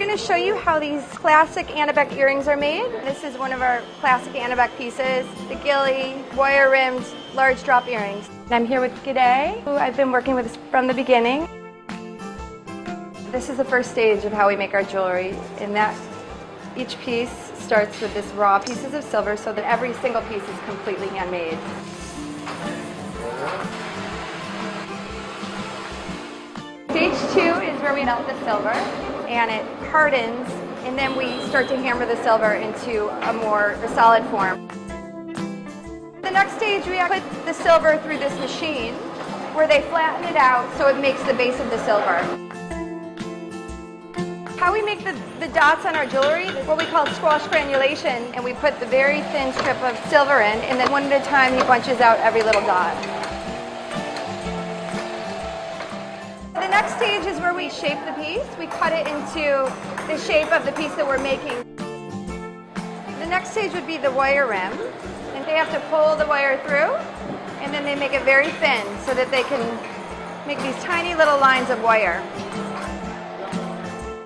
going to show you how these classic Anna Beck earrings are made. This is one of our classic Anna Beck pieces, the Gilly wire-rimmed large drop earrings. I'm here with G'day, who I've been working with from the beginning. This is the first stage of how we make our jewelry, in that each piece starts with this raw pieces of silver so that every single piece is completely handmade. Stage 2 is where we melt the silver and it hardens, and then we start to hammer the silver into a more solid form. The next stage, we put the silver through this machine where they flatten it out so it makes the base of the silver. How we make the dots on our jewelry is what we call squash granulation, and we put the very thin strip of silver in, and then one at a time he bunches out every little dot. The next stage is where we shape the piece. We cut it into the shape of the piece that we're making. The next stage would be the wire rim, and they have to pull the wire through, and then they make it very thin so that they can make these tiny little lines of wire.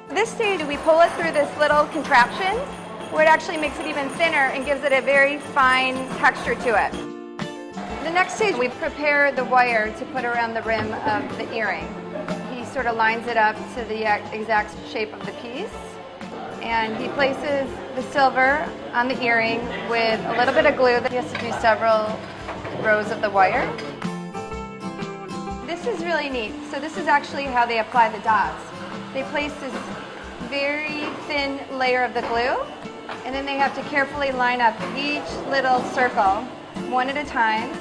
This stage, we pull it through this little contraption where it actually makes it even thinner and gives it a very fine texture to it. The next stage, we prepare the wire to put around the rim of the earring. He sort of lines it up to the exact shape of the piece, and he places the silver on the earring with a little bit of glue. He has to do several rows of the wire. This is really neat. So this is actually how they apply the dots. They place this very thin layer of the glue, and then they have to carefully line up each little circle one at a time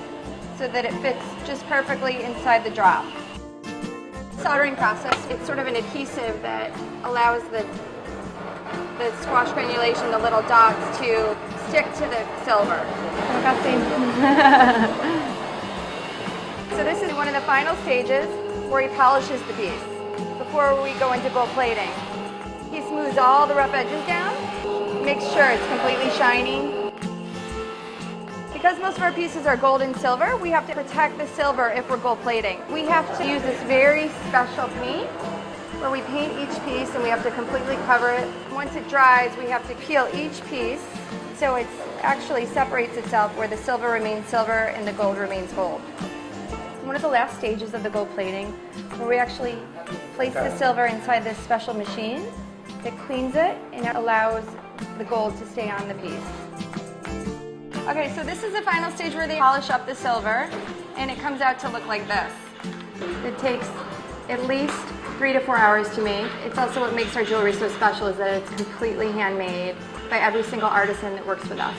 so that it fits just perfectly inside the drop. Soldering process, it's sort of an adhesive that allows the squash granulation, the little dots, to stick to the silver. So this is one of the final stages where he polishes the piece before we go into gold plating. He smooths all the rough edges down, makes sure it's completely shiny. Because most of our pieces are gold and silver, we have to protect the silver if we're gold plating. We have to use this very special paint where we paint each piece and we have to completely cover it. Once it dries, we have to peel each piece so it actually separates itself, where the silver remains silver and the gold remains gold. One of the last stages of the gold plating, where we actually place the silver inside this special machine. It cleans it and it allows the gold to stay on the piece. Okay, so this is the final stage where they polish up the silver, and it comes out to look like this. It takes at least 3 to 4 hours to make. It's also what makes our jewelry so special, is that it's completely handmade by every single artisan that works with us.